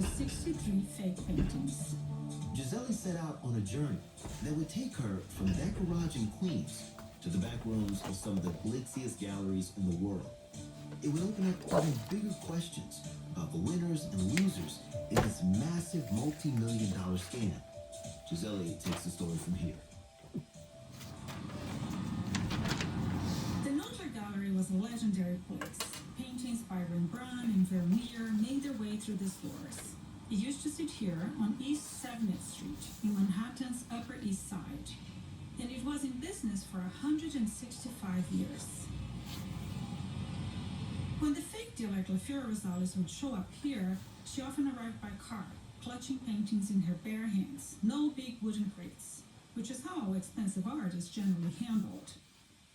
to 63 fake paintings. Gisele set out on a journey that would take her from that garage in Queens to the back rooms of some of the glitziest galleries in the world. It would open up even bigger questions about the winners and losers in this massive multi-million-dollar scam. Gisele takes the story from here. The Notre Gallery was a legendary place. Paintings by Rembrandt and Vermeer made their way through these doors. It used to sit here on East 7th Street in Manhattan's Upper East Side, and it was in business for 165 years. When the fake dealer Glafira Rosales would show up here, she often arrived by car, clutching paintings in her bare hands, no big wooden crates, which is how expensive art is generally handled.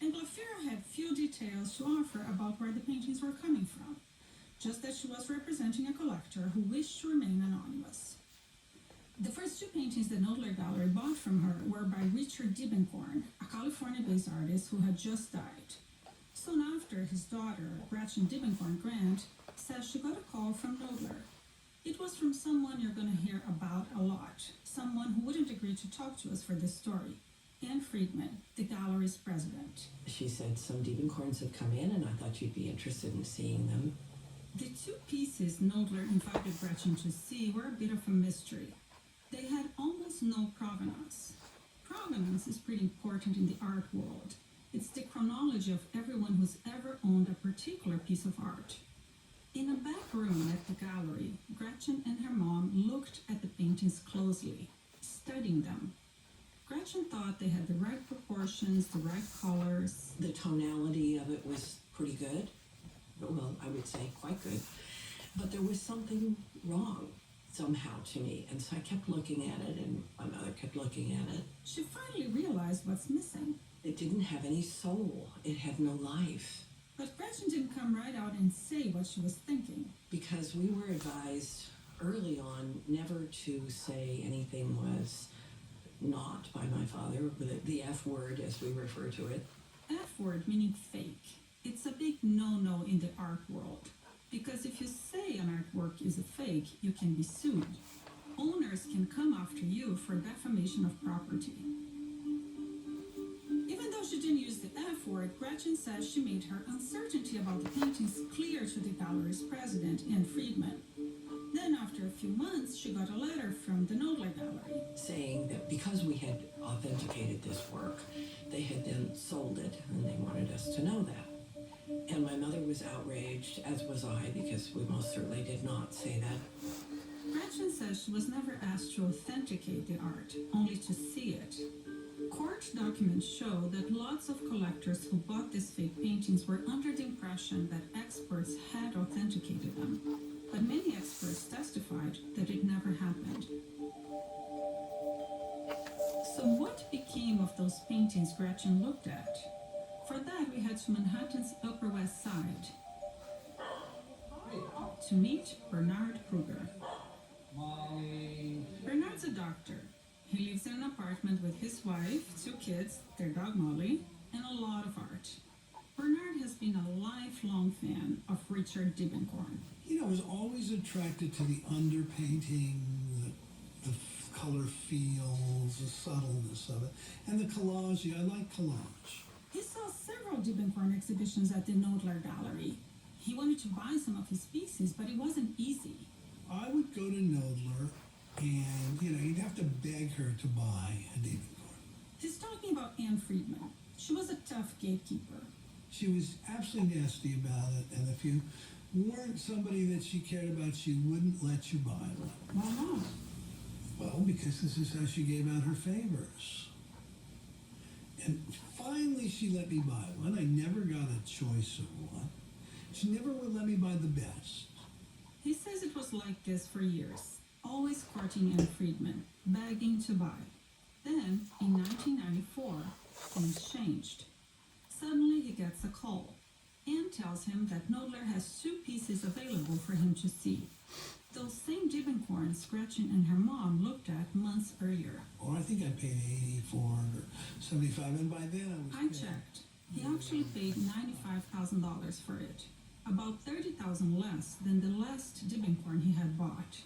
And Glafira had few details to offer about where the paintings were coming from, just that she was representing a collector who wished to remain anonymous. The first two paintings the Notre Gallery bought from her were by Richard Diebenkorn, a California-based artist who had just died. Soon after, his daughter, Gretchen Diebenkorn Grant, says she got a call from Nodler. It was from someone you're going to hear about a lot, someone who wouldn't agree to talk to us for this story. Anne Friedman, the gallery's president. She said some Diebenkorns have come in and I thought you'd be interested in seeing them. The two pieces Nodler invited Gretchen to see were a bit of a mystery. They had almost no provenance. Provenance is pretty important in the art world. It's the chronology of everyone who's ever owned a particular piece of art. In a back room at the gallery, Gretchen and her mom looked at the paintings closely, studying them. Gretchen thought they had the right proportions, the right colors. The tonality of it was pretty good. Well, I would say quite good. But there was something wrong somehow to me. And so I kept looking at it, and my mother kept looking at it. She finally realized what's missing. It didn't have any soul. It had no life. But Gretchen didn't come right out and say what she was thinking. Because we were advised early on never to say anything was not by my father, the F word as we refer to it. F word meaning fake. It's a big no-no in the art world. Because if you say an artwork is a fake, you can be sued. Owners can come after you for defamation of property. Even though she didn't use the F word, Gretchen says she made her uncertainty about the paintings clear to the gallery's president, Anne Friedman. Then after a few months, she got a letter from the Nodler Gallery saying that because we had authenticated this work, they had then sold it, and they wanted us to know that. And my mother was outraged, as was I, because we most certainly did not say that. Gretchen says she was never asked to authenticate the art, only to see it. Court documents show that lots of collectors who bought these fake paintings were under the impression that experts had authenticated them. But many experts testified that it never happened. So what became of those paintings Gretchen looked at? For that, we head to Manhattan's Upper West Side to meet Bernard Kruger. Bernard's a doctor. He lives in an apartment with his wife, 2 kids, their dog Molly, and a lot of art. Bernard has been a lifelong fan of Richard Diebenkorn. You know, I was always attracted to the underpainting, the color feels, the subtleness of it, and the collage. I like collage. He saw several Diebenkorn exhibitions at the Nodler Gallery. He wanted to buy some of his pieces, but it wasn't easy. I would go to Nodler, and, you'd have to beg her to buy a Diebenkorn. He's talking about Anne Friedman. She was a tough gatekeeper. She was absolutely nasty about it, and if you weren't somebody that she cared about, she wouldn't let you buy one. Why not? Well, because this is how she gave out her favors. And finally she let me buy one. I never got a choice of one. She never would let me buy the best. He says it was like this for years, always courting Anne Friedman, begging to buy. Then, in 1994, things changed. Suddenly he gets a call. Anne tells him that Nodler has 2 pieces available for him to see. Those same Diebenkorns Gretchen and her mom looked at months earlier. Or I think I paid $84 or $75, and by then I checked. He actually paid $95,000 for it, about $30,000 less than the last Diebenkorn he had bought.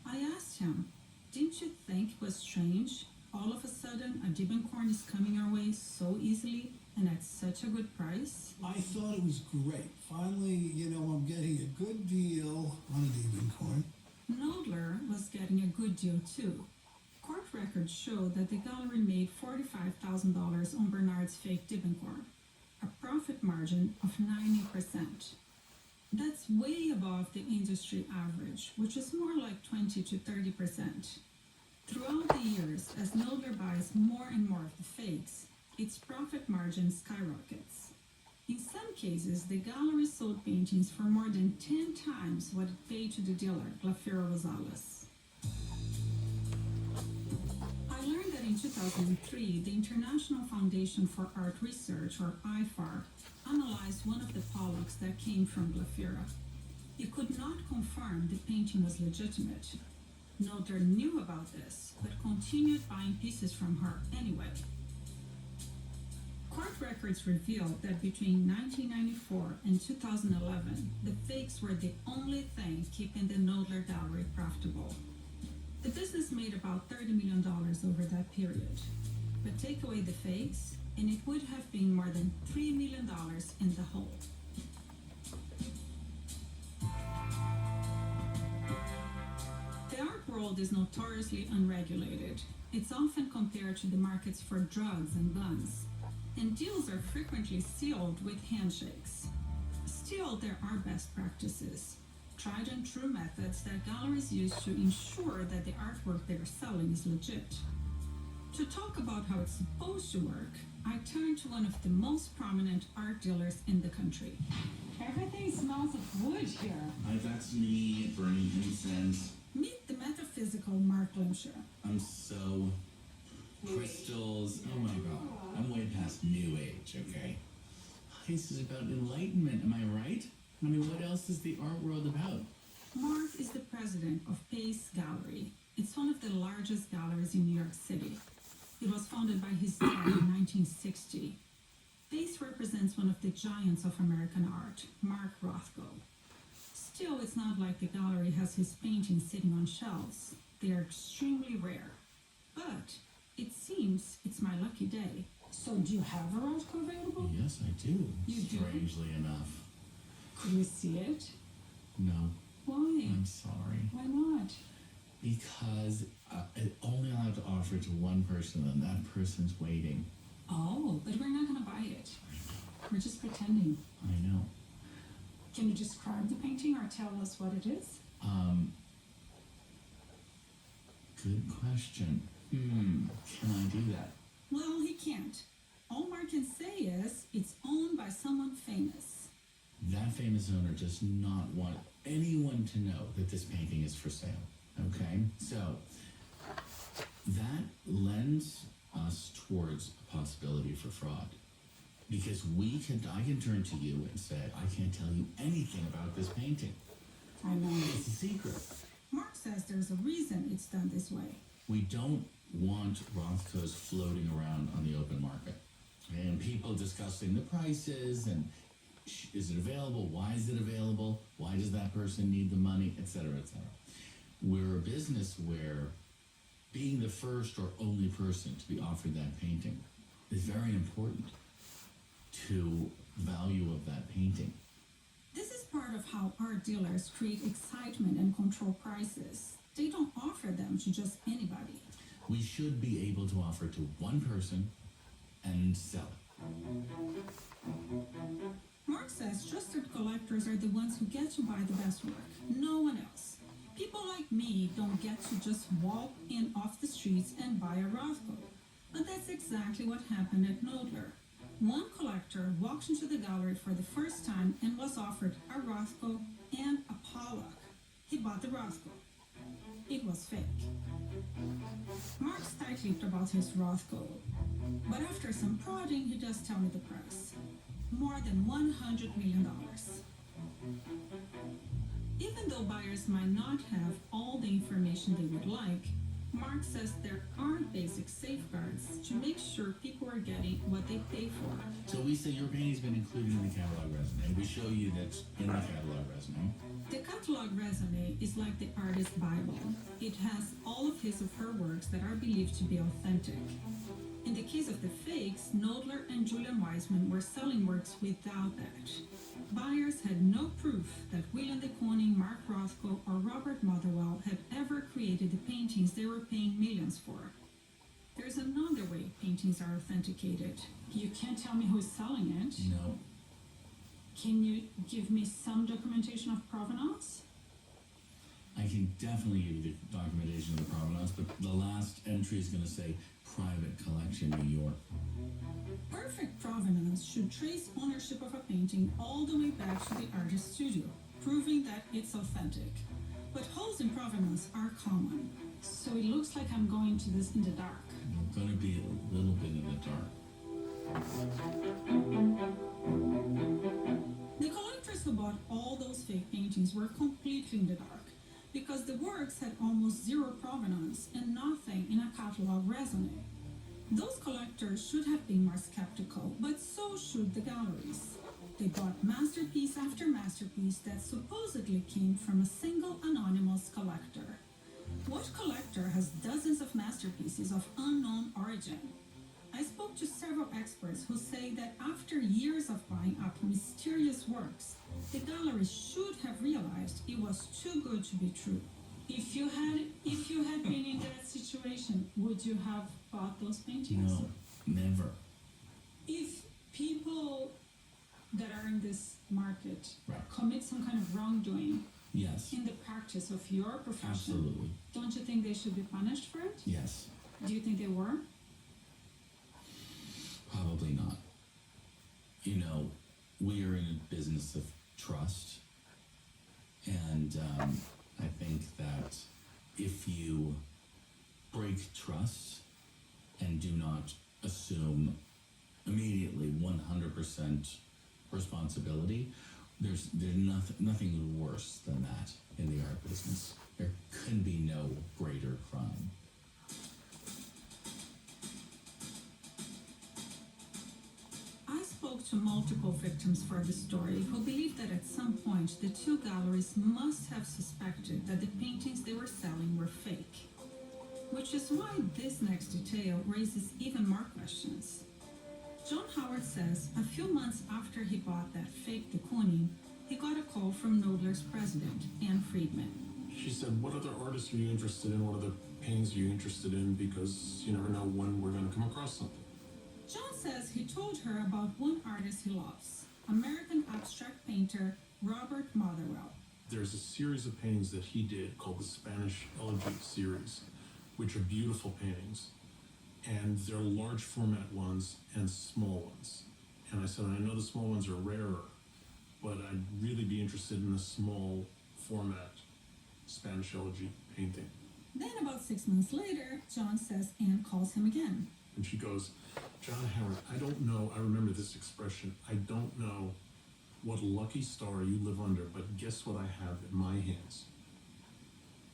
I asked him, didn't you think it was strange? All of a sudden, a Diebenkorn is coming our way so easily and at such a good price? I thought it was great. Finally, I'm getting a good deal on a Diebenkorn. Nodler was getting a good deal too. Court records show that the gallery made $45,000 on Bernard's fake Diebenkorn, a profit margin of 90%. That's way above the industry average, which is more like 20 to 30%. Throughout the years, as Nodler buys more and more of the fakes, its profit margin skyrockets. In some cases, the gallery sold paintings for more than 10 times what it paid to the dealer, Glafira Rosales. I learned that in 2003, the International Foundation for Art Research, or IFAR, analyzed one of the Pollocks that came from Glafira. It could not confirm the painting was legitimate. Nodler knew about this, but continued buying pieces from her anyway. Court records revealed that between 1994 and 2011, the fakes were the only thing keeping the Nodler gallery profitable. The business made about $30 million over that period. But take away the fakes, and it would have been more than $3 million in the hole. The art world is notoriously unregulated. It's often compared to the markets for drugs and guns, and deals are frequently sealed with handshakes. Still, there are best practices, tried and true methods that galleries use to ensure that the artwork they're selling is legit. To talk about how it's supposed to work, I turned to one of the most prominent art dealers in the country. Everything smells of wood here. That's me burning incense. Meet the metaphysical Mark Glimsher. I'm so... crystals. Oh my god. I'm way past New Age, okay? This is about enlightenment, am I right? I mean, what else is the art world about? Mark is the president of Pace Gallery. It's one of the largest galleries in New York City. It was founded by his dad in 1960. Pace represents one of the giants of American art, Mark Rothko. Still, it's not like the gallery has his paintings sitting on shelves. They are extremely rare. But it seems it's my lucky day. So do you have a Rothko available? Yes, I do. You do? Strangely enough. Could we see it? No, Why? I'm sorry. Why not? Because I'm only allowed to offer it to one person, and that person's waiting. Oh, but we're not going to buy it. We're just pretending. I know. Can you describe the painting or tell us what it is? Good question. Can I do that? Well, he can't. All Mark can say is it's owned by someone famous. That famous owner does not want anyone to know that this painting is for sale. Okay? So, that lends us towards a possibility for fraud. Because I can turn to you and say, I can't tell you anything about this painting. I know. It's a secret. Mark says there's a reason it's done this way. We don't want Rothkos floating around on the open market. And people discussing the prices and is it available? Why is it available? Why does that person need the money? Etc., etc. We're a business where being the first or only person to be offered that painting is very important to the value of that painting. This is part of how art dealers create excitement and control prices. They don't offer them to just anybody. We should be able to offer it to one person and sell it. Mark says trusted collectors are the ones who get to buy the best work, no one else. People like me don't get to just walk in off the streets and buy a Rothko. But that's exactly what happened at Nodler. One collector walked into the gallery for the first time and was offered a Rothko and a Pollock. He bought the Rothko. It was fake. Mark's tight-lipped about his Rothko, but after some prodding, he does tell me the price. More than $100 million. Even though buyers might not have all the information they would like, Mark says there aren't basic safeguards to make sure people are getting what they pay for. So we say your painting's been included in the catalog resume. We show you that's in the catalog resume. The catalog resume is like the artist's Bible. It has all of his or her works that are believed to be authentic. In the case of the fakes, Knoedler and Julian Weissman were selling works without that. Buyers had no proof that William de Kooning, Mark Rothko, or Robert Motherwell had ever created the paintings they were paying millions for. There's another way paintings are authenticated. You can't tell me who's selling it. No. Can you give me some documentation of provenance? I can definitely give you the documentation of the provenance, but the last entry is going to say private collection, New York. Perfect provenance should trace ownership of a painting all the way back to the artist's studio, proving that it's authentic. But holes in provenance are common, so it looks like I'm going to this in the dark. You're going to be a little bit in the dark. The collectors who bought all those fake paintings were completely in the dark, because the works had almost zero provenance and nothing in a catalog resume. Those collectors should have been more skeptical, but so should the galleries. They bought masterpiece after masterpiece that supposedly came from a single anonymous collector. What collector has dozens of masterpieces of unknown origin? I spoke to several experts who say that after years of buying up mysterious works, the galleries should have realized it was too good to be true. If you had been in that situation, would you have bought those paintings? No, never. If people that are in this market Right. commit some kind of wrongdoing Yes, in the practice of your profession, absolutely. don't you think they should be punished for it? Yes, Do you think they were? probably not. You know, we are in a business of trust, and I think that if you break trust and do not assume immediately 100% responsibility, there's nothing worse than that in the art business. There can be no greater crime. I spoke to multiple victims for the story who believe that at some point the two galleries must have suspected that the paintings they were selling were fake. Which is why this next detail raises even more questions. John Howard says a few months after he bought that fake de Kooning, he got a call from Knoedler's president, Anne Friedman. She said, "What other artists are you interested in? What other paintings are you interested in? Because you never know when we're going to come across something." John says he told her about one artist he loves, American abstract painter Robert Motherwell. There's a series of paintings that he did called the Spanish Elegy series, which are beautiful paintings. And they're large format ones and small ones. And I said, I know the small ones are rarer, but I'd really be interested in the small format Spanish Elegy painting. Then about 6 months later, John says Anne calls him again. And she goes, "John Howard, I don't know," I remember this expression, "I don't know what lucky star you live under, but guess what I have in my hands?"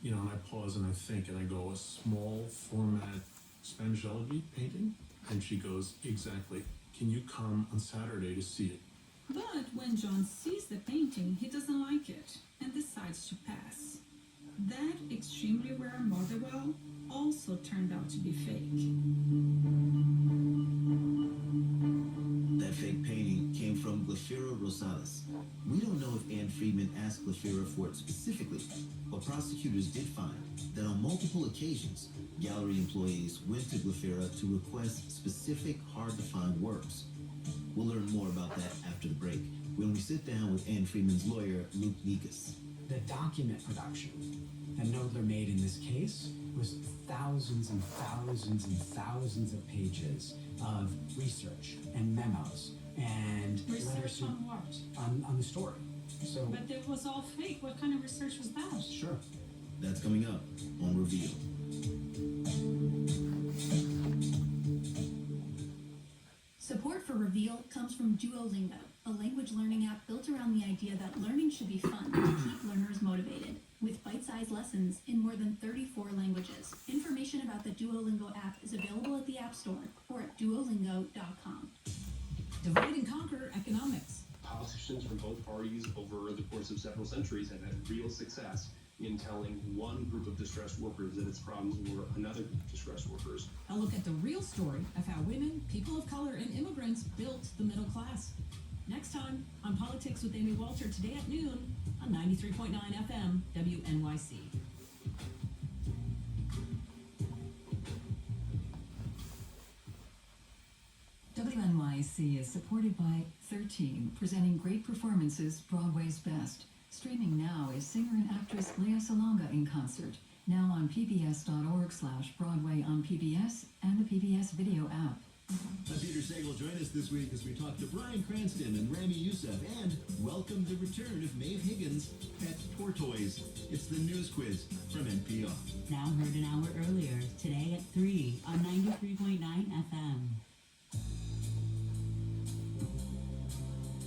You know, and I pause and I think and I go, "A small format Spanish Elegy painting?" And she goes, "Exactly. Can you come on Saturday to see it?" But when John sees the painting, he doesn't like it and decides to pass. That extremely rare Motherwell also turned out to be fake. That fake painting came from Glafira Rosales. We don't know if Anne Friedman asked Glafira for it specifically, but prosecutors did find that on multiple occasions, gallery employees went to Glafira to request specific, hard-to-find works. We'll learn more about that after the break, when we sit down with Anne Friedman's lawyer, Luke Nikas. The document production that Knoedler made in this case was thousands and thousands and thousands of pages of research and memos and Research letters on what? on the story. So But it was all fake. What kind of research was that? sure. That's coming up on Reveal. Support for Reveal comes from Duolingo, a language learning app built around the idea that learning should be fun to keep learners motivated, with bite-sized lessons in more than 34 languages. Information about the Duolingo app is available at the App Store or at duolingo.com. Divide and conquer economics. Politicians from both parties over the course of several centuries have had real success in telling one group of distressed workers that its problems were another group of distressed workers. A look at the real story of how women, people of color, and immigrants built the middle class. Next time on Politics with Amy Walter, today at noon on 93.9 FM, WNYC. WNYC is supported by 13, presenting great performances, Broadway's best. Streaming now is singer and actress Lea Salonga in concert, now on pbs.org/Broadway on PBS and the PBS Video app. I'm Peter Sagal. Join us this week as we talk to Bryan Cranston and Rami Youssef and welcome the return of Maeve Higgins' pet tortoise. It's the news quiz from NPR. Now heard an hour earlier, today at 3 on 93.9 FM.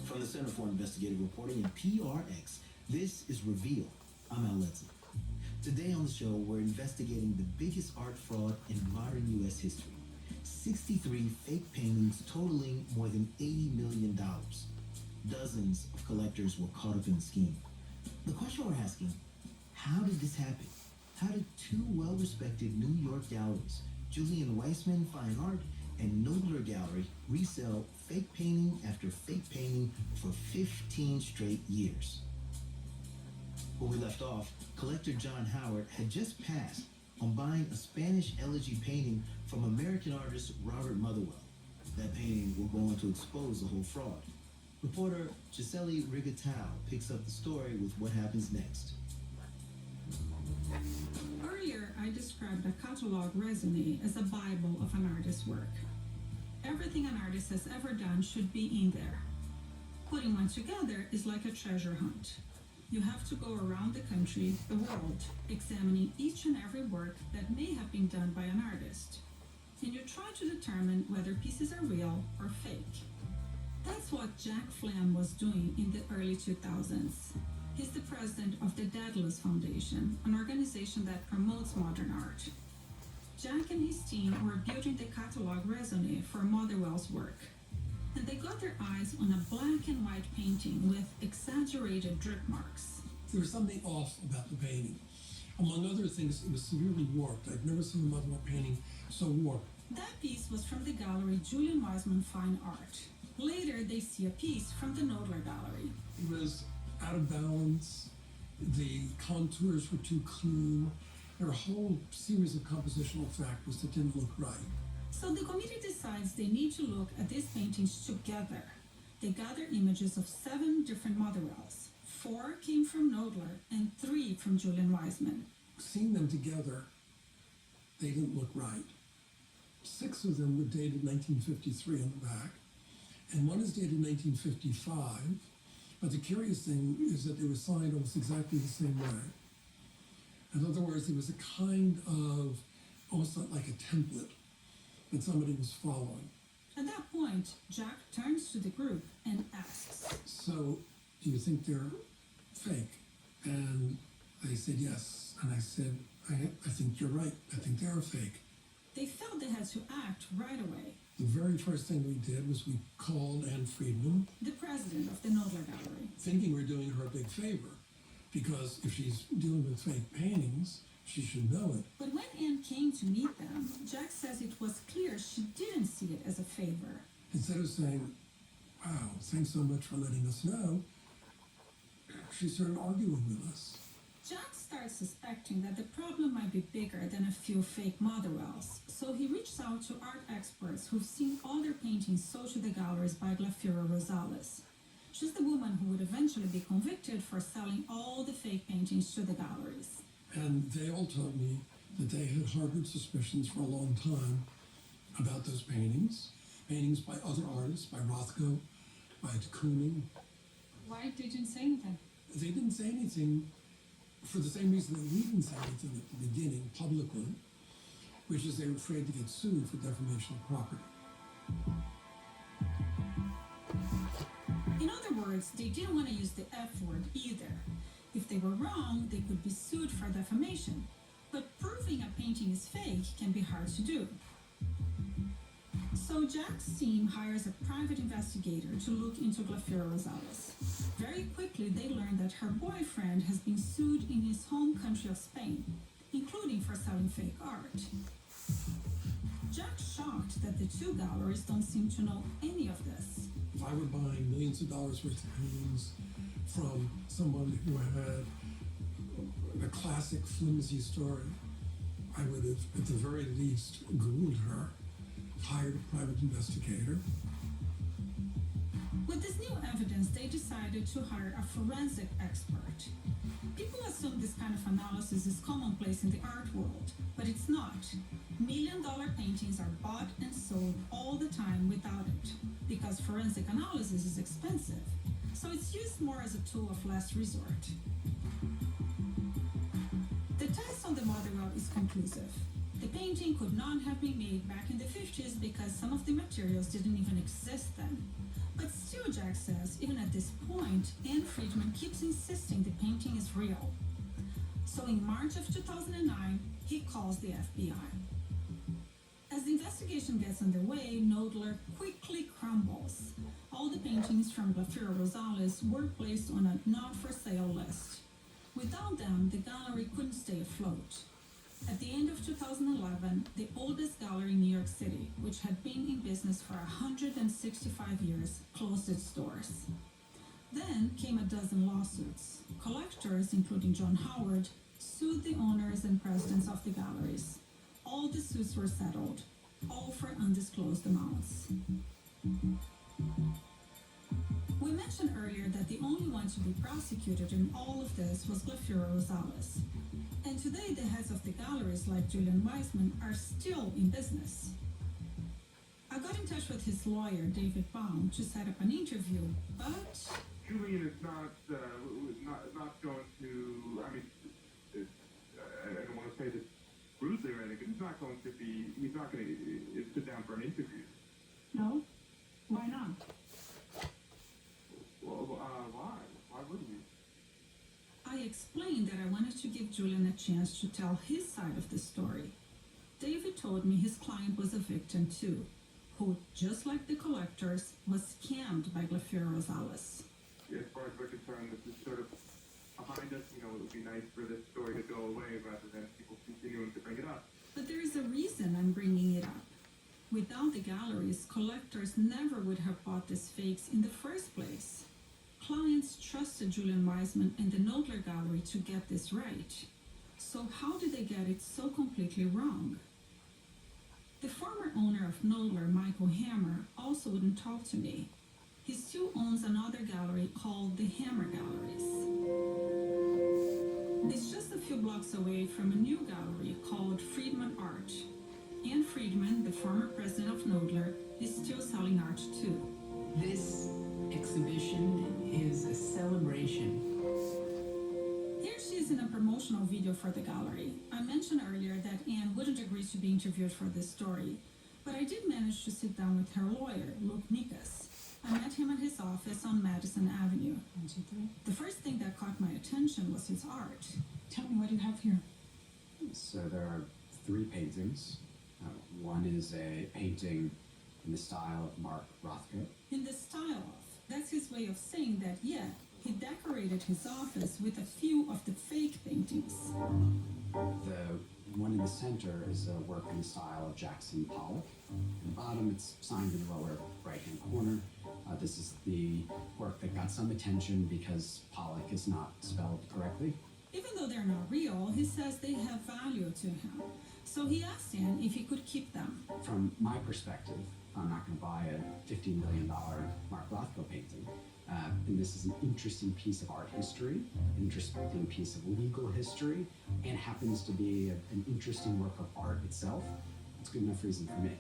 From the Center for Investigative Reporting and PRX, this is Reveal. I'm Al Letson. Today on the show, we're investigating the biggest art fraud in modern U.S. history. 63 fake paintings totaling more than $80 million. Dozens of collectors were caught up in the scheme. The question we're asking, how did this happen? How did two well-respected New York galleries, Julian Weissman Fine Art and Nobler Gallery, resell fake painting after fake painting for 15 straight years? Where we left off, collector John Howard had just passed on buying a Spanish elegy painting from American artist Robert Motherwell. That painting will go on to expose the whole fraud. Reporter Gisele Rigatao picks up the story with what happens next. Earlier, I described a catalog resume as a Bible of an artist's work. Everything an artist has ever done should be in there. Putting one together is like a treasure hunt. You have to go around the country, the world, examining each and every work that may have been done by an artist. And you try to determine whether pieces are real or fake. That's what Jack Flam was doing in the early 2000s. He's the president of the Daedalus Foundation, an organization that promotes modern art. Jack and his team were building the catalog resume for Motherwell's work. And they got their eyes on a black and white painting with exaggerated drip marks. There was something off about the painting. Among other things, it was severely warped. I've never seen a Motherwell painting so warped. That piece was from the gallery Julian Weissman Fine Art. Later, they see a piece from the Nodler Gallery. It was out of balance. The contours were too clean. There were a whole series of compositional factors that didn't look right. So the committee decides they need to look at these paintings together. They gather images of 7 different Motherwells. 4 came from Nodler and 3 from Julian Weissman. Seeing them together, they didn't look right. 6 of them were dated 1953 on the back, and one is dated 1955. But the curious thing is that they were signed almost exactly the same way. In other words, there was a kind of, almost like a template that somebody was following. At that point, Jack turns to the group and asks, "So, do you think they're fake?" And they said yes. And I said, I think you're right. I think they're fake. They felt they had to act right away. The very first thing we did was we called Anne Friedman, The president of the Nodler Gallery. thinking we're doing her a big favor, because if she's dealing with fake paintings, she should know it. But when Anne came to meet them, Jack says it was clear she didn't see it as a favor. Instead of saying, "Wow, thanks so much for letting us know," she started arguing with us. Jack starts suspecting that the problem might be bigger than a few fake Motherwells, so he reaches out to art experts who've seen all their paintings sold to the galleries by Glafira Rosales. She's the woman who would eventually be convicted for selling all the fake paintings to the galleries. And they all told me that they had harbored suspicions for a long time about those paintings. Paintings by other artists, by Rothko, by de Kooning. Why didn't say anything? They didn't say anything for the same reason that we didn't say anything at the beginning publicly, which is they were afraid to get sued for defamation of property. In other words, they didn't want to use the F word either. If they were wrong, they could be sued for defamation. But proving a painting is fake can be hard to do. So So Jack's team hires a private investigator to look into Glafira Rosales. Very quickly, they learn that her boyfriend has been sued in his home country of Spain, including for selling fake art. Jack's shocked that the two galleries don't seem to know any of this. If I were buying millions of dollars worth of paintings from someone who had a classic flimsy story, I would have, at the very least, Googled her, hired a private investigator. With this new evidence, they decided to hire a forensic expert. People assume this kind of analysis is commonplace in the art world, but it's not. $1-million paintings are bought and sold all the time without it, because forensic analysis is expensive, so it's used more as a tool of last resort. The test on the Motherwell is conclusive. The painting could not have been made back in the 50s because some of the materials didn't even exist then. But still, Jack says, even at this point, Anne Friedman keeps insisting the painting is real. So in March of 2009, he calls the FBI. As the investigation gets underway, Knoedler quickly crumbles. All the paintings from Glafira Rosales were placed on a not-for-sale list. Without them, the gallery couldn't stay afloat. At the end of 2011, the oldest gallery in New York City, which had been in business for 165 years, closed its doors. Then came a dozen lawsuits. Collectors, including John Howard, sued the owners and presidents of the galleries. All the suits were settled, all for undisclosed amounts. We mentioned earlier that the only one to be prosecuted in all of this was Glafira Rosales. And today the heads of the galleries, like Julian Weissman, are still in business. I got in touch with his lawyer, David Baum, to set up an interview, but... Julian is not going to, I mean, I don't want to say this rudely or anything, he's not going to sit down for an interview. No? Why not? Well, why? Why wouldn't you? I explained that I wanted to give Julian a chance to tell his side of the story. David told me his client was a victim too, who, just like the collectors, was scammed by Glafira Rosales. As far as we're concerned, this is sort of behind us. You know, it would be nice for this story to go away rather than people continuing to bring it up. But there is a reason I'm bringing it up. Without the galleries, collectors never would have bought these fakes in the first place. Clients trusted Julian Weissman and the Knoedler Gallery to get this right. So how did they get it so completely wrong? The former owner of Knoedler, Michael Hammer, also wouldn't talk to me. He still owns another gallery called the Hammer Galleries. It's just a few blocks away from a new gallery called Friedman Art. Anne Friedman, the former president of Knoedler, is still selling art too. This exhibition is a celebration. Here she is in a promotional video for the gallery. I mentioned earlier that Anne wouldn't agree to be interviewed for this story, but I did manage to sit down with her lawyer, Luke Nikas. I met him at his office on Madison Avenue. 1, 2, 3. The first thing that caught my attention was his art. Tell me, what do you have here? So there are 3 paintings. One is a painting in the style of Mark Rothko. In the style of, that's his way of saying that, yeah, he decorated his office with a few of the fake paintings. The one in the center is a work in the style of Jackson Pollock. At the bottom, it's signed in the lower right-hand corner. This is the work that got some attention because Pollock is not spelled correctly. Even though they're not real, he says they have value to him. So he asked Anne if he could keep them. From my perspective, I'm not going to buy a $15 million Mark Rothko painting. And this is an interesting piece of art history, an interesting piece of legal history, and happens to be an interesting work of art itself. It's good enough reason for me.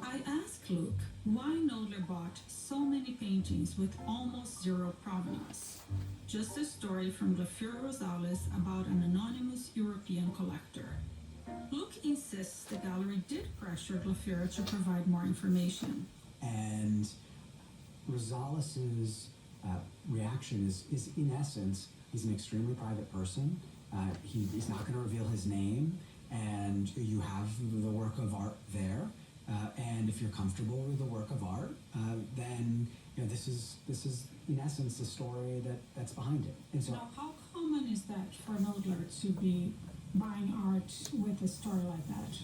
I asked Luke why Knoedler bought so many paintings with almost zero provenance. Just a story from Glafira Rosales about an anonymous European collector. Luke insists the gallery did pressure Glafira to provide more information. And Rosales' reaction is in essence, he's an extremely private person. He's not going to reveal his name, and you have the work of art there. And if you're comfortable with the work of art, then this is in essence the story that's behind it. And so, Now, how common is that for an Odler to be buying art with a story like that?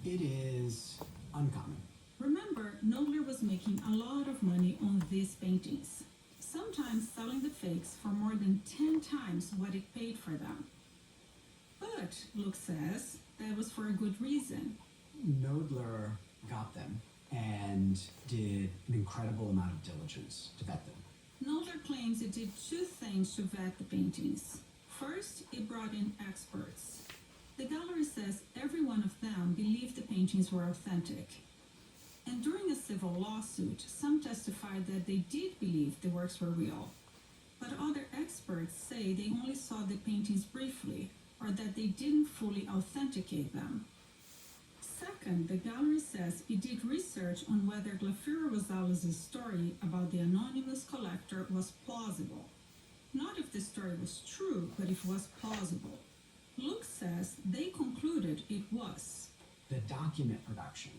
it is uncommon. Remember, Nodler was making a lot of money on these paintings, sometimes selling the fakes for more than 10 times what it paid for them. But, Luke says, that was for a good reason. Nodler got them and did an incredible amount of diligence to vet them. Nodler claims it did two things to vet the paintings. First, it brought in experts. The gallery says every one of them believed the paintings were authentic. And during a civil lawsuit, some testified that they did believe the works were real. But other experts say they only saw the paintings briefly, or that they didn't fully authenticate them. Second, the gallery says it did research on whether Glafira Rosales' story about the anonymous collector was plausible. Not if the story was true, but if it was plausible. Luke says they concluded it was. The document production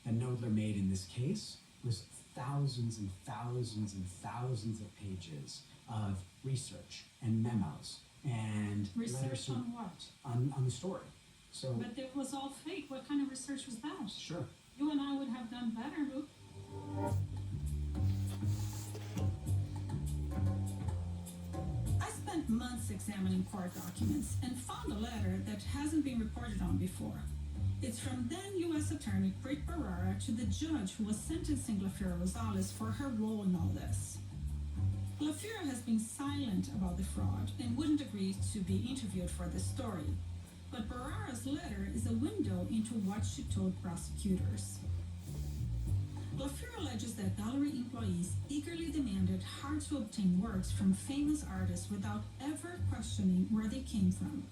that Nodler made in this case was thousands and thousands and thousands of pages of research and memos and Research letters on what? on the story. So But it was all fake. What kind of research was that? sure. You and I would have done better, Luke. I spent months examining court documents and found a letter that hasn't been reported on before. It's from then U.S. Attorney Preet Bharara to the judge who was sentencing Glafira Rosales for her role in all this. Glafira has been silent about the fraud and wouldn't agree to be interviewed for the story. But Bharara's letter is a window into what she told prosecutors. Glafira alleges that gallery employees eagerly demanded hard-to-obtain works from famous artists without ever questioning where they came from.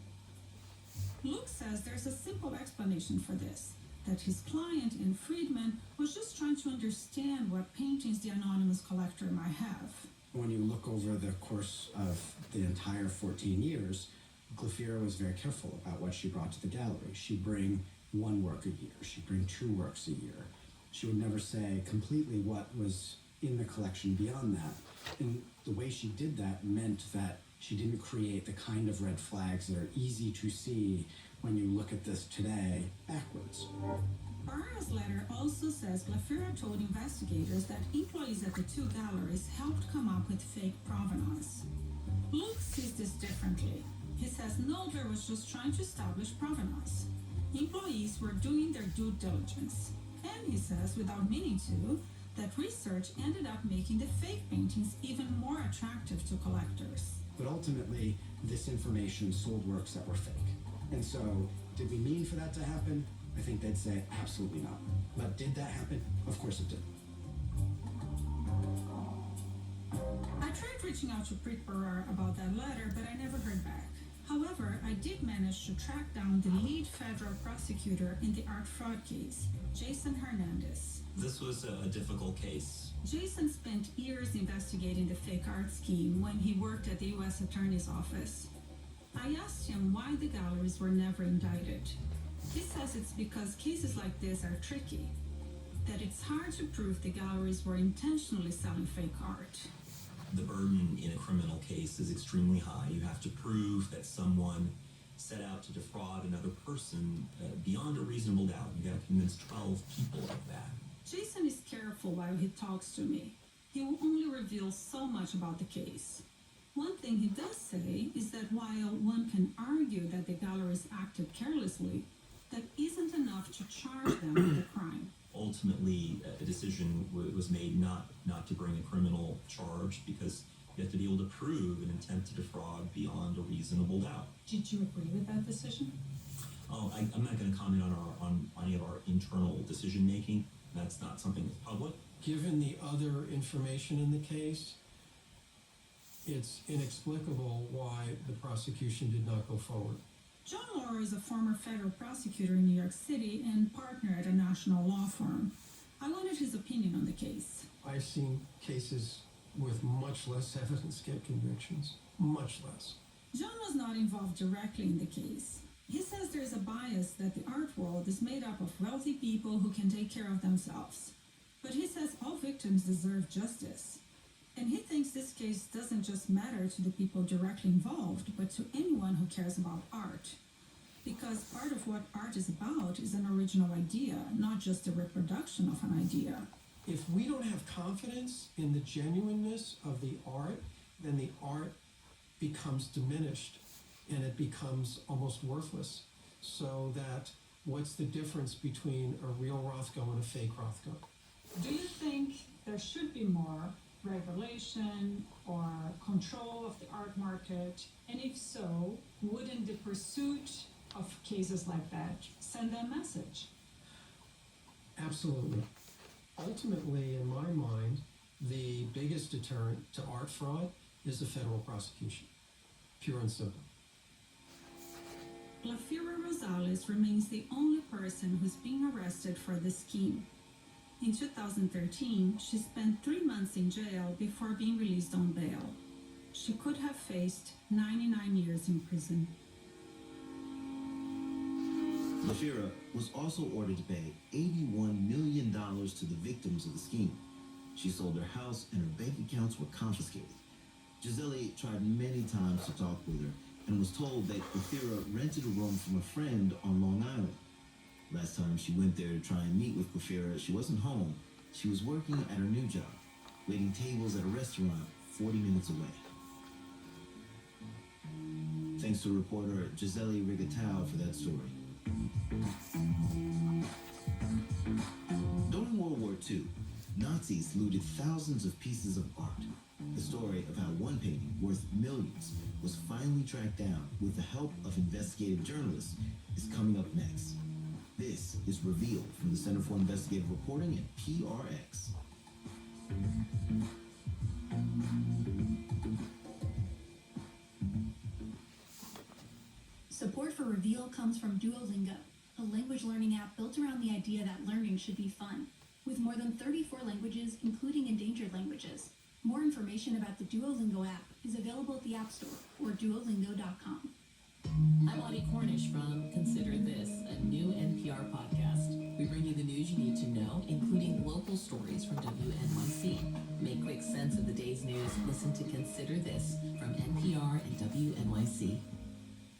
Luke says there's a simple explanation for this, that his client and Friedman was just trying to understand what paintings the anonymous collector might have. When you look over the course of the entire 14 years, Glafira was very careful about what she brought to the gallery. She'd bring one work a year. She'd bring two works a year. She would never say completely what was in the collection beyond that. And the way she did that meant that she didn't create the kind of red flags that are easy to see when you look at this today backwards. Bharara's letter also says Glafira told investigators that employees at the two galleries helped come up with fake provenance. Luke sees this differently. He says Nodler was just trying to establish provenance. Employees were doing their due diligence. And he says, without meaning to, that research ended up making the fake paintings even more attractive to collectors. But ultimately, this information sold works that were fake. And so, did we mean for that to happen? I think they'd say absolutely not. But did that happen? Of course it did. I tried reaching out to Preet Bharara about that letter, but I never heard back. However, I did manage to track down the lead federal prosecutor in the art fraud case, Jason Hernandez. This was a difficult case. Jason spent years investigating the fake art scheme when he worked at the U.S. Attorney's Office. I asked him why the galleries were never indicted. He says it's because cases like this are tricky, that it's hard to prove the galleries were intentionally selling fake art. The burden in a criminal case is extremely high. You have to prove that someone set out to defraud another person beyond a reasonable doubt. You got to convince 12 people of that. Jason is careful while he talks to me. He will only reveal so much about the case. One thing he does say is that while one can argue that the galleries acted carelessly, that isn't enough to charge them with a crime. Ultimately, a decision was made not to bring a criminal charge because you have to be able to prove an intent to defraud beyond a reasonable doubt. Did you agree with that decision? I'm not going to comment on any of our internal decision making. That's not something that's public. Given the other information in the case, it's inexplicable why the prosecution did not go forward. John Laurer is a former federal prosecutor in New York City and partner at a national law firm. I wanted his opinion on the case. I've seen cases with much less evidence get convictions. Much less. John was not involved directly in the case. He says there's a bias that the art world is made up of wealthy people who can take care of themselves. But he says all victims deserve justice. And he thinks this case doesn't just matter to the people directly involved, but to anyone who cares about art. Because part of what art is about is an original idea, not just a reproduction of an idea. If we don't have confidence in the genuineness of the art, then the art becomes diminished and it becomes almost worthless. So that what's the difference between a real Rothko and a fake Rothko? Do you think there should be more regulation or control of the art market? And if so, wouldn't the pursuit of cases like that send a message? Absolutely. Ultimately, in my mind, the biggest deterrent to art fraud is the federal prosecution. Pure and simple. Glafira Rosales remains the only person who's being arrested for the scheme. In 2013, she spent 3 months in jail before being released on bail. She could have faced 99 years in prison. Glafira was also ordered to pay $81 million to the victims of the scheme. She sold her house and her bank accounts were confiscated. Gisele tried many times to talk with her and was told that Glafira rented a room from a friend on Long Island. Last time she went there to try and meet with Glafira, she wasn't home. She was working at her new job, waiting tables at a restaurant 40 minutes away. Thanks to reporter Gisele Rigatao for that story. During World War II, Nazis looted thousands of pieces of art. The story of how one painting worth millions was finally tracked down with the help of investigative journalists is coming up next. This is Revealed from the Center for Investigative Reporting at PRX. Support for Reveal comes from Duolingo, a language learning app built around the idea that learning should be fun. With more than 34 languages, including endangered languages. More information about the Duolingo app is available at the App Store or duolingo.com. I'm Audie Cornish from Consider This, a new NPR podcast. We bring you the news you need to know, including local stories from WNYC. Make quick sense of the day's news. Listen to Consider This from NPR and WNYC.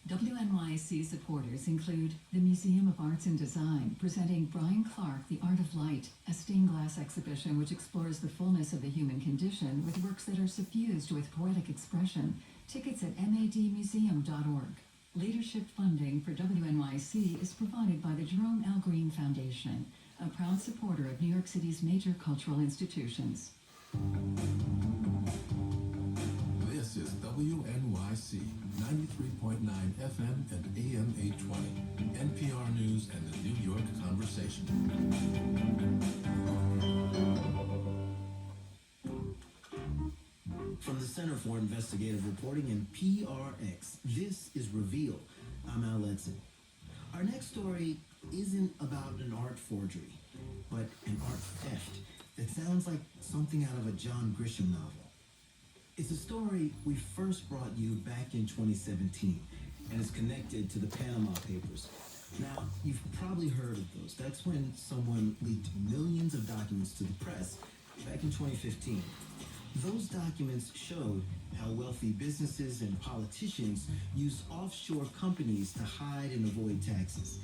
WNYC supporters include the Museum of Arts and Design, presenting Brian Clark, The Art of Light, a stained glass exhibition which explores the fullness of the human condition with works that are suffused with poetic expression. Tickets at madmuseum.org. Leadership funding for WNYC is provided by the Jerome L. Green Foundation, a proud supporter of New York City's major cultural institutions. This is WNYC 93.9 FM and AM 820, NPR News and the New York Conversation. From the Center for Investigative Reporting and PRX, this is Reveal. I'm Al Edson. Our next story isn't about an art forgery, but an art theft that sounds like something out of a John Grisham novel. It's a story we first brought you back in 2017, and is connected to the Panama Papers. Now, you've probably heard of those. That's when someone leaked millions of documents to the press back in 2015. Those documents showed how wealthy businesses and politicians used offshore companies to hide and avoid taxes.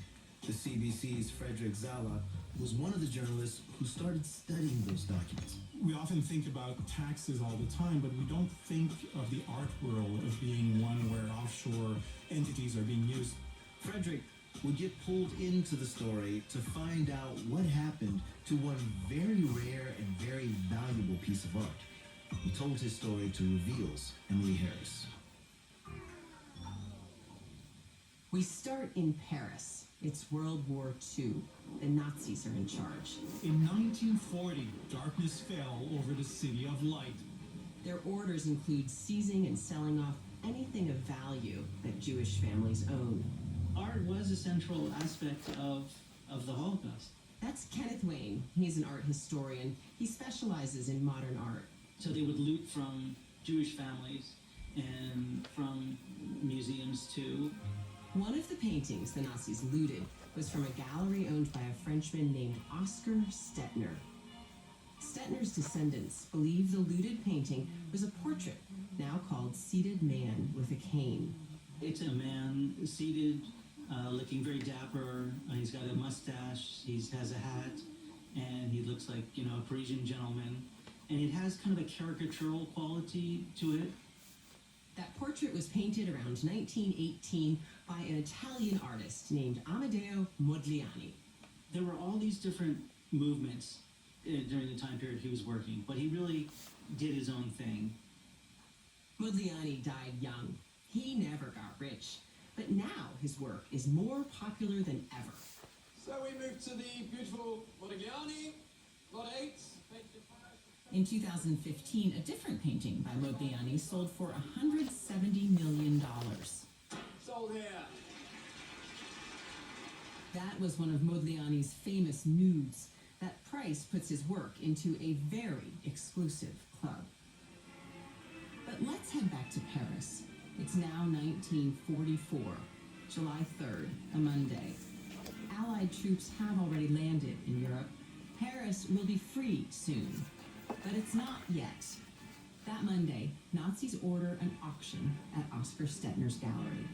The CBC's Frederick Zala was one of the journalists who started studying those documents. We often think about taxes all the time, but we don't think of the art world as being one where offshore entities are being used. Frederick would get pulled into the story to find out what happened to one very rare and very valuable piece of art. He told his story to Reveal's Emily Harris. We start in Paris. It's World War II. The Nazis are in charge. In 1940, darkness fell over the city of light. Their orders include seizing and selling off anything of value that Jewish families own. Art was a central aspect of the Holocaust. That's Kenneth Wayne. He's an art historian. He specializes in modern art. So they would loot from Jewish families and from museums too. One of the paintings the Nazis looted was from a gallery owned by a Frenchman named Oscar Stettner. Stettner's descendants believe the looted painting was a portrait, now called Seated Man with a Cane. It's a man seated, looking very dapper. He's got a mustache, he has a hat, and he looks like, a Parisian gentleman. And it has kind of a caricatural quality to it. That portrait was painted around 1918 by an Italian artist named Amedeo Modigliani. There were all these different movements during the time period he was working, but he really did his own thing. Modigliani died young. He never got rich, but now his work is more popular than ever. So we move to the beautiful Modigliani, lot 8. In 2015, a different painting by Modigliani sold for $170 million. Sold here. That was one of Modigliani's famous nudes. That price puts his work into a very exclusive club. But let's head back to Paris. It's now 1944, July 3rd, a Monday. Allied troops have already landed in Europe. Paris will be free soon, but it's not yet. That Monday, Nazis order an auction at Oscar Stettner's gallery.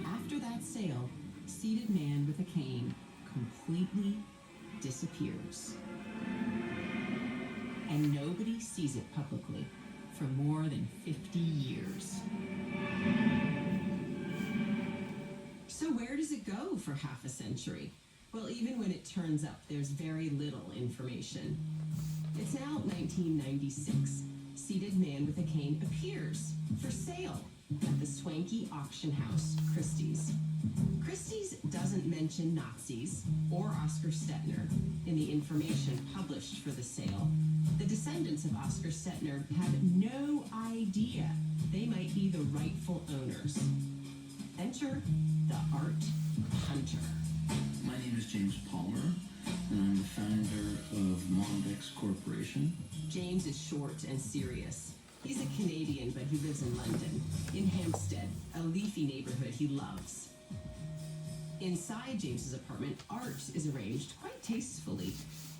After that sale, Seated Man with a Cane completely disappears. And nobody sees it publicly for more than 50 years. So where does it go for half a century? Well, even when it turns up, there's very little information. It's now 1996. Seated Man with a Cane appears for sale at the swanky auction house Christie's. Christie's doesn't mention Nazis or Oscar Stettner in the information published for the sale. The descendants of Oscar Stettner have no idea they might be the rightful owners. Enter the art hunter. My name is James Palmer, and I'm the founder of Mondex Corporation. James is short and serious. He's a Canadian, but he lives in London, in Hampstead, a leafy neighborhood he loves. Inside James's apartment, art is arranged quite tastefully.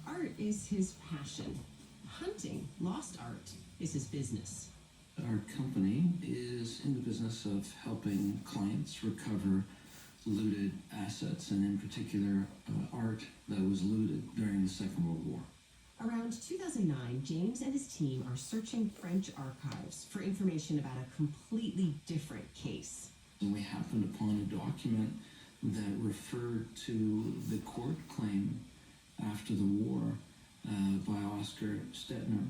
Art is his passion. Hunting lost art is his business. Our company is in the business of helping clients recover looted assets, and in particular, art that was looted during the Second World War. Around 2009, James and his team are searching French archives for information about a completely different case. And we happened upon a document that referred to the court claim after the war by Oscar Stettner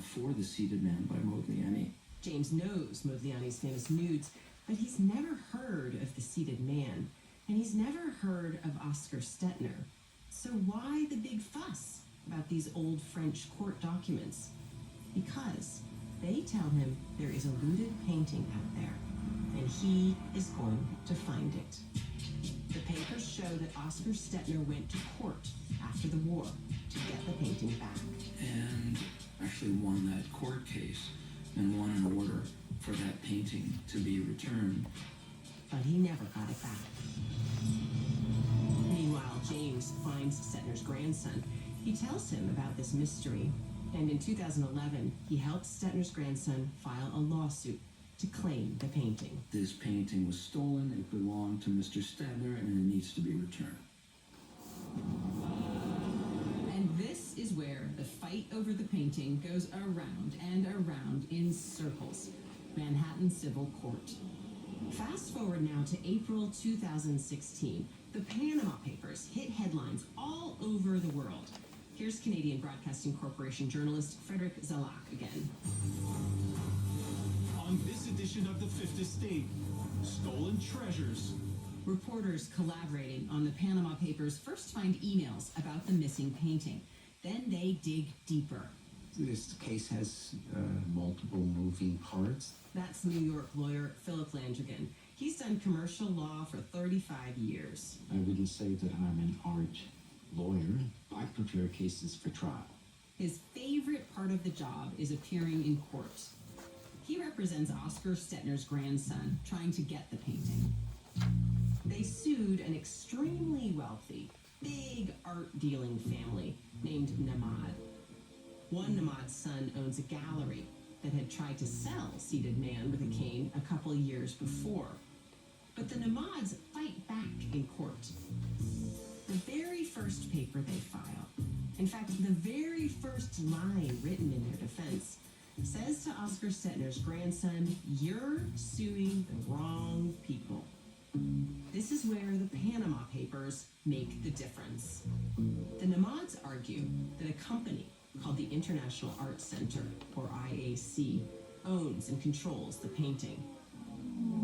for the Seated Man by Modigliani. James knows Modigliani's famous nudes, but he's never heard of the Seated Man, and he's never heard of Oscar Stettner. So why the big fuss about these old French court documents? Because they tell him there is a looted painting out there, and he is going to find it. The papers show that Oscar Stettner went to court after the war to get the painting back. And actually won that court case and won an order for that painting to be returned. But he never got it back. Meanwhile, James finds Stettner's grandson. He tells him about this mystery, and in 2011, he helps Stettner's grandson file a lawsuit to claim the painting. This painting was stolen, it belonged to Mr. Stettner, and it needs to be returned. And this is where the fight over the painting goes around and around in circles. Manhattan Civil Court. Fast forward now to April 2016. The Panama Papers hit headlines all over the world. Here's Canadian Broadcasting Corporation journalist Frederick Zalak again. On this edition of The Fifth Estate, stolen treasures. Reporters collaborating on the Panama Papers first find emails about the missing painting. Then they dig deeper. This case has multiple moving parts. That's New York lawyer Philip Landrigan. He's done commercial law for 35 years. I wouldn't say that I'm an art lawyer. I prepare cases for trial. His favorite part of the job is appearing in court. He represents Oscar Stettner's grandson trying to get the painting. They sued an extremely wealthy, big art-dealing family named Namad. One Namad's son owns a gallery that had tried to sell Seated Man with a Cane a couple of years before. But the Namads fight back in court. The very first paper they file, in fact, the very first line written in their defense, says to Oscar Stettner's grandson, "You're suing the wrong people." This is where the Panama Papers make the difference. The Namads argue that a company called the International Art Center, or IAC, owns and controls the painting.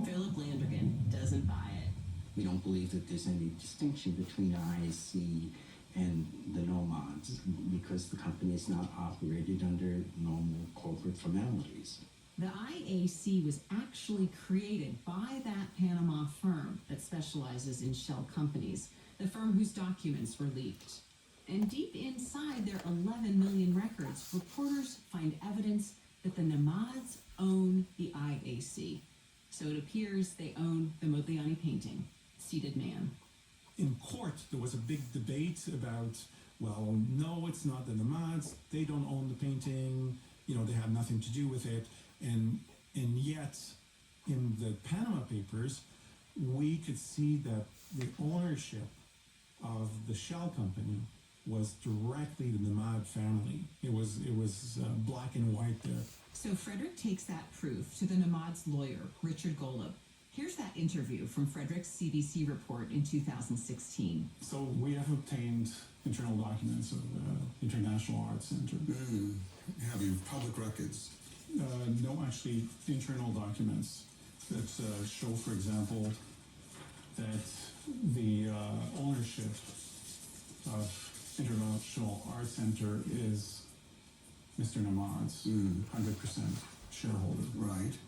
Philip Landrigan doesn't buy it. We don't believe that there's any distinction between IAC and the Nomads because the company is not operated under normal corporate formalities. The IAC was actually created by that Panama firm that specializes in shell companies, the firm whose documents were leaked. And deep inside their 11 million records, reporters find evidence that the Namads own the IAC. So it appears they own the Modigliani painting, Seated Man. In court, there was a big debate about, well, no, it's not the Namads. They don't own the painting. You know, they have nothing to do with it. And yet, in the Panama Papers, we could see that the ownership of the shell company was directly the Namad family. It was black and white there. So Frederick takes that proof to the Namads' lawyer, Richard Golub. Here's that interview from Frederick's CBC report in 2016. So we have obtained internal documents of the International Art Center. Have you public records? No, actually, internal documents that show, for example, that the ownership of International Art Center is Mr. Namad's 100% shareholder. Right.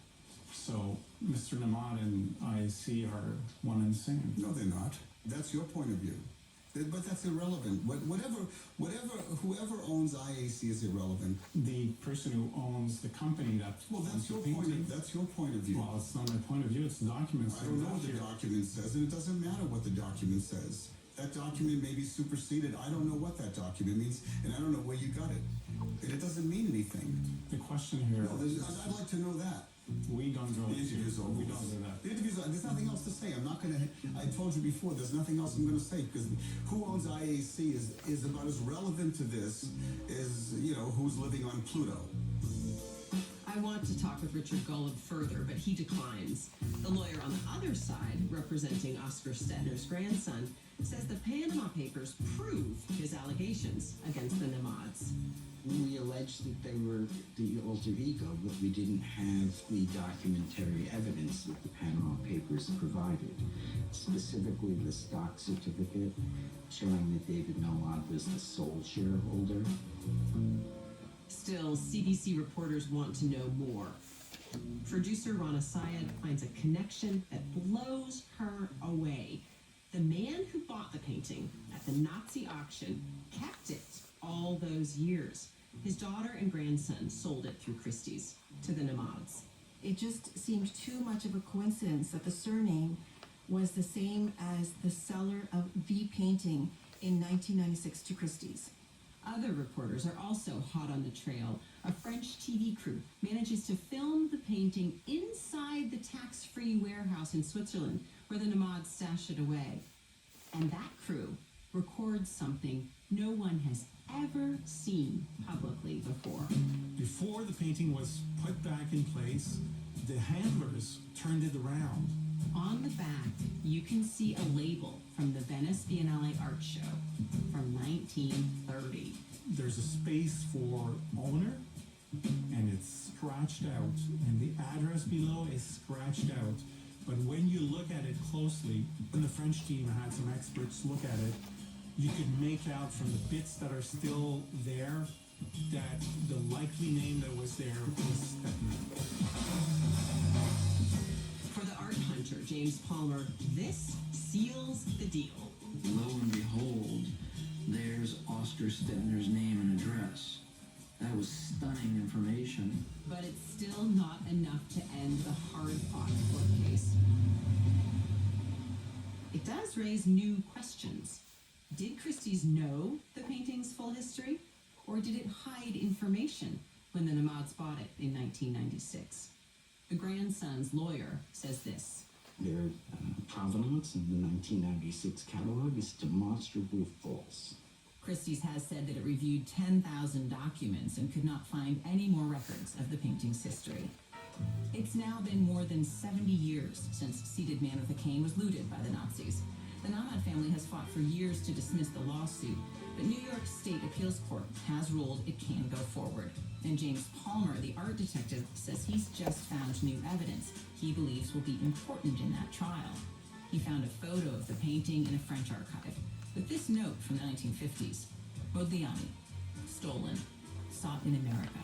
So Mr. Namad and IAC are one and the same. No, they're not. That's your point of view. But that's irrelevant. Whoever owns IAC is irrelevant. The person who owns the company that that's your point of view. Well, it's not my point of view. It's documents. I don't know what the document says, and it doesn't matter what the document says. That document may be superseded. I don't know what that document means, and I don't know where you got it. And it doesn't mean anything. The question here. No, I'd like to know that. We don't go. The interview's over. We don't do that. The interview's over. There's nothing else to say. I'm not going to. I told you before. There's nothing else I'm going to say because who owns IAC is about as relevant to this as who's living on Pluto. I want to talk with Richard Golub further, but he declines. The lawyer on the other side, representing Oscar Stettner's grandson, says the Panama Papers prove his allegations against the Namads. We allege that they were the alter ego, but we didn't have the documentary evidence that the Panama Papers provided. Specifically, the stock certificate showing that David Nomad was the sole shareholder. Still, CBC reporters want to know more. Producer Rana Syed finds a connection that blows her away. The man who bought the painting at the Nazi auction kept it all those years. His daughter and grandson sold it through Christie's to the Namads. It just seemed too much of a coincidence that the surname was the same as the seller of the painting in 1996 to Christie's. Other reporters are also hot on the trail. A French TV crew manages to film the painting inside the tax-free warehouse in Switzerland where the Namads stashed it away. And that crew records something no one has ever seen publicly before. Before the painting was put back in place, the handlers turned it around. On the back, you can see a label from the Venice Biennale Art Show from 1930. There's a space for owner, and it's scratched out, and the address below is scratched out. But when you look at it closely, when the French team had some experts look at it, you could make out from the bits that are still there that the likely name that was there was Stettner. For the art hunter, James Palmer, this seals the deal. Lo and behold, there's Oscar Stettner's name and address. That was stunning information. But it's still not enough to end the hard-fought court case. It does raise new questions. Did Christie's know the painting's full history? Or did it hide information when the Namads bought it in 1996? The grandson's lawyer says this. Their provenance in the 1996 catalog is demonstrably false. Christie's has said that it reviewed 10,000 documents and could not find any more records of the painting's history. It's now been more than 70 years since seated man with a cane was looted by the Nazis. The Namad family has fought for years to dismiss the lawsuit, but New York State Appeals Court has ruled it can go forward. And James Palmer, the art detective, says he's just found new evidence he believes will be important in that trial. He found a photo of the painting in a French archive with this note from the 1950s. Modigliani, stolen, sought in America.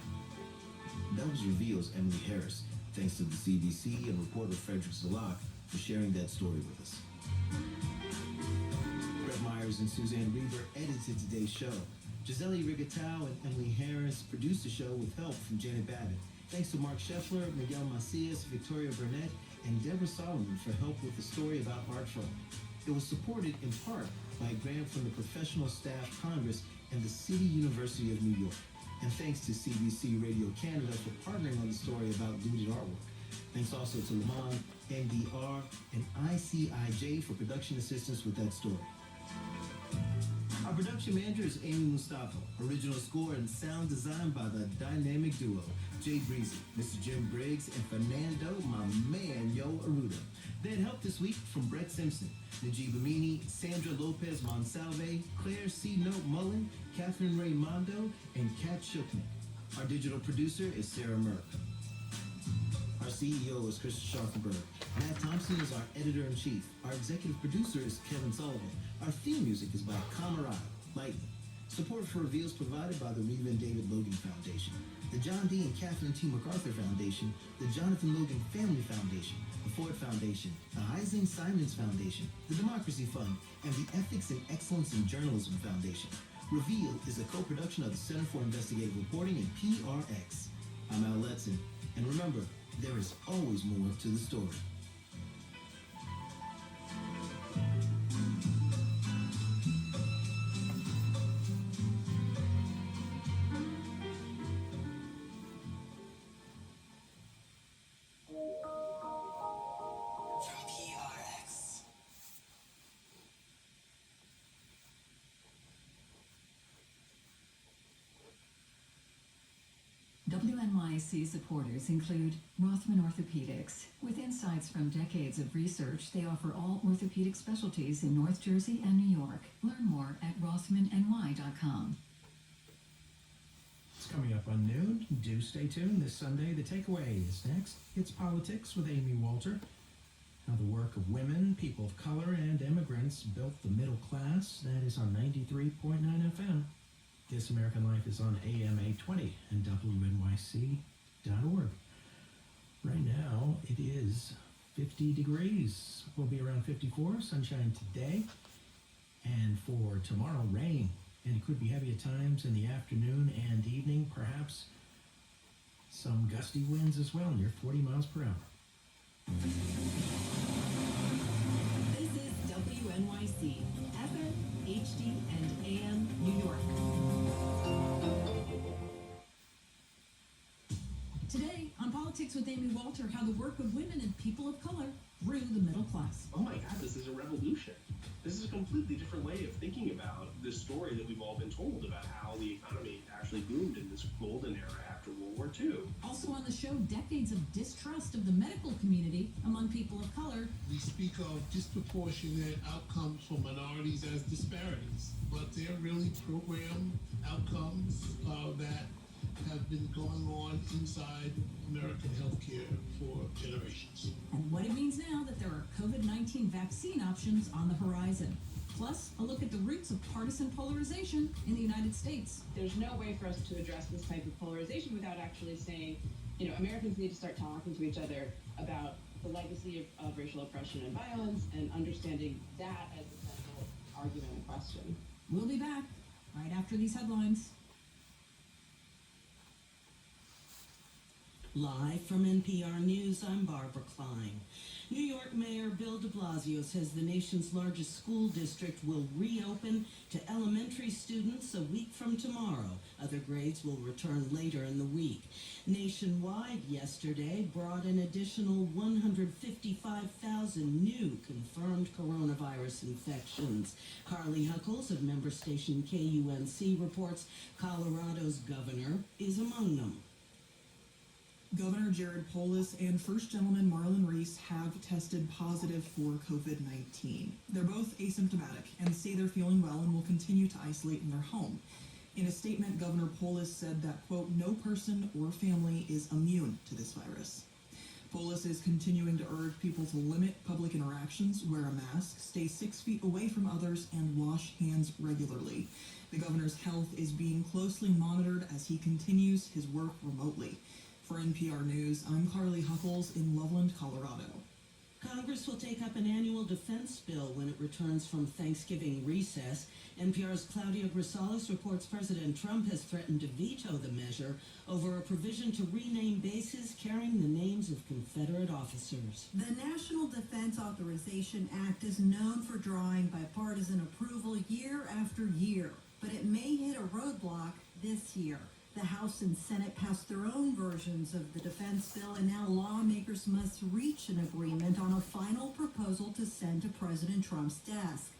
That was Reveal's Emily Harris. Thanks to the CBC and reporter Frederick Zalak for sharing that story with us. Brett Myers and Suzanne Reber edited today's show. Gisele Rigatao and Emily Harris produced the show with help from Janet Babbitt. Thanks to Mark Scheffler, Miguel Macias, Victoria Burnett, and Deborah Solomon for help with the story about Art Troll. It was supported in part by a grant from the Professional Staff Congress and the City University of New York. And thanks to CBC Radio Canada for partnering on the story about looted artwork. Thanks also to Le Monde, NDR, and ICIJ for production assistance with that story. Our production manager is Amy Mustafa. Original score and sound design by the dynamic duo, Jay Breezy, Mr. Jim Briggs, and Fernando, my man, Yo Aruda. They had help this week from Brett Simpson, Najib Amini, Sandra Lopez Monsalve, Claire C. Note Mullen, Catherine Raimondo, and Kat Shookman. Our digital producer is Sarah Merck. Our CEO is Chris Scharfenberg. Matt Thompson is our editor-in-chief. Our executive producer is Kevin Sullivan. Our theme music is by Camarada, Lightning. Support for Reveal is provided by the Reva and David Logan Foundation, the John D. and Catherine T. MacArthur Foundation, the Jonathan Logan Family Foundation, the Ford Foundation, the Heising Simons Foundation, the Democracy Fund, and the Ethics and Excellence in Journalism Foundation. Reveal is a co-production of the Center for Investigative Reporting and PRX. I'm Al Letson, and remember, there is always more to the story. WNYC supporters include Rothman Orthopedics. With insights from decades of research, they offer all orthopedic specialties in North Jersey and New York. Learn more at rothmanny.com. It's coming up on noon. Do stay tuned this Sunday. The Takeaway is next. It's Politics with Amy Walter. How the work of women, people of color, and immigrants built the middle class. That is on 93.9 FM. This American Life is on AM 820 and WNYC.org. Right now, it is 50 degrees. We'll be around 54, sunshine today. And for tomorrow, rain. And it could be heavy at times in the afternoon and evening, perhaps some gusty winds as well, near 40 miles per hour. This is WNYC, FM, HD, and AM New York. Today, on Politics with Amy Walter, how the work of women and people of color grew the middle class. Oh my God, this is a revolution. This is a completely different way of thinking about this story that we've all been told about how the economy actually boomed in this golden era after World War II. Also on the show, decades of distrust of the medical community among people of color. We speak of disproportionate outcomes for minorities as disparities, but they're really program outcomes that have been going on inside American healthcare for generations. And what it means now that there are COVID-19 vaccine options on the horizon. Plus, a look at the roots of partisan polarization in the United States. There's no way for us to address this type of polarization without actually saying, Americans need to start talking to each other about the legacy of racial oppression and violence and understanding that as the central argument and question. We'll be back right after these headlines. Live from NPR News, I'm Barbara Klein. New York Mayor Bill de Blasio says the nation's largest school district will reopen to elementary students a week from tomorrow. Other grades will return later in the week. Nationwide yesterday brought an additional 155,000 new confirmed coronavirus infections. Carly Huckles of member station KUNC reports Colorado's governor is among them. Governor Jared Polis and First Gentleman Marlon Reese have tested positive for COVID-19. They're both asymptomatic and say they're feeling well and will continue to isolate in their home. In a statement, Governor Polis said that, quote, no person or family is immune to this virus. Polis is continuing to urge people to limit public interactions, wear a mask, stay 6 feet away from others, and wash hands regularly. The governor's health is being closely monitored as he continues his work remotely. For NPR News, I'm Carly Huckles in Loveland, Colorado. Congress will take up an annual defense bill when it returns from Thanksgiving recess. NPR's Claudia Grisales reports President Trump has threatened to veto the measure over a provision to rename bases carrying the names of Confederate officers. The National Defense Authorization Act is known for drawing bipartisan approval year after year, but it may hit a roadblock this year. The House and Senate passed their own versions of the defense bill, and now lawmakers must reach an agreement on a final proposal to send to President Trump's desk.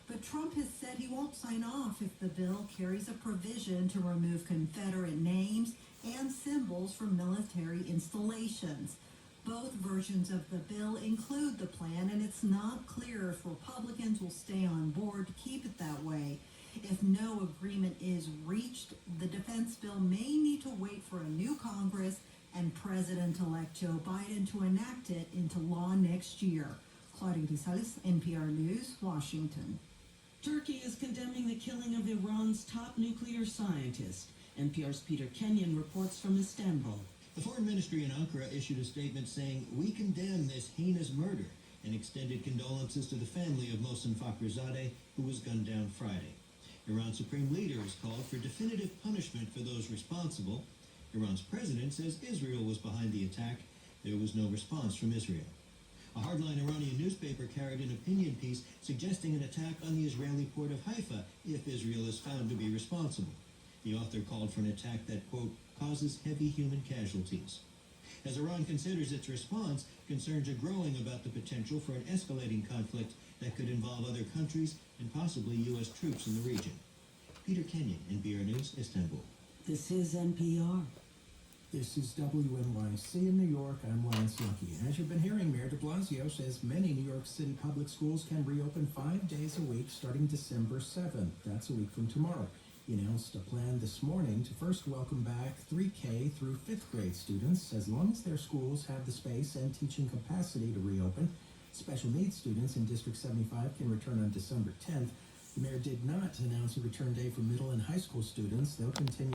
But Trump has said he won't sign off if the bill carries a provision to remove Confederate names and symbols from military installations. Both versions of the bill include the plan, and it's not clear if Republicans will stay on board to keep it that way. If no agreement is reached, the defense bill may need to wait for a new Congress and President-elect Joe Biden to enact it into law next year. Claudia Grisales, NPR News, Washington. Turkey is condemning the killing of Iran's top nuclear scientist. NPR's Peter Kenyon reports from Istanbul. The Foreign Ministry in Ankara issued a statement saying, "We condemn this heinous murder," and extended condolences to the family of Mohsen Fakhrizadeh, who was gunned down Friday. Iran's supreme leader has called for definitive punishment for those responsible. Iran's president says Israel was behind the attack. There was no response from Israel. A hardline Iranian newspaper carried an opinion piece suggesting an attack on the Israeli port of Haifa if Israel is found to be responsible. The author called for an attack that, quote, causes heavy human casualties. As Iran considers its response, concerns are growing about the potential for an escalating conflict that could involve other countries and possibly U.S. troops in the region. Peter Kenyon, NPR News, Istanbul. This is NPR. This is WNYC in New York. I'm Lance Lucky. As you've been hearing, Mayor de Blasio says many New York City public schools can reopen 5 days a week starting December 7th. That's a week from tomorrow. He announced a plan this morning to first welcome back 3K through 5th grade students as long as their schools have the space and teaching capacity to reopen. Special needs students in District 75 can return on December 10th. The mayor did not announce a return day for middle and high school students. They'll continue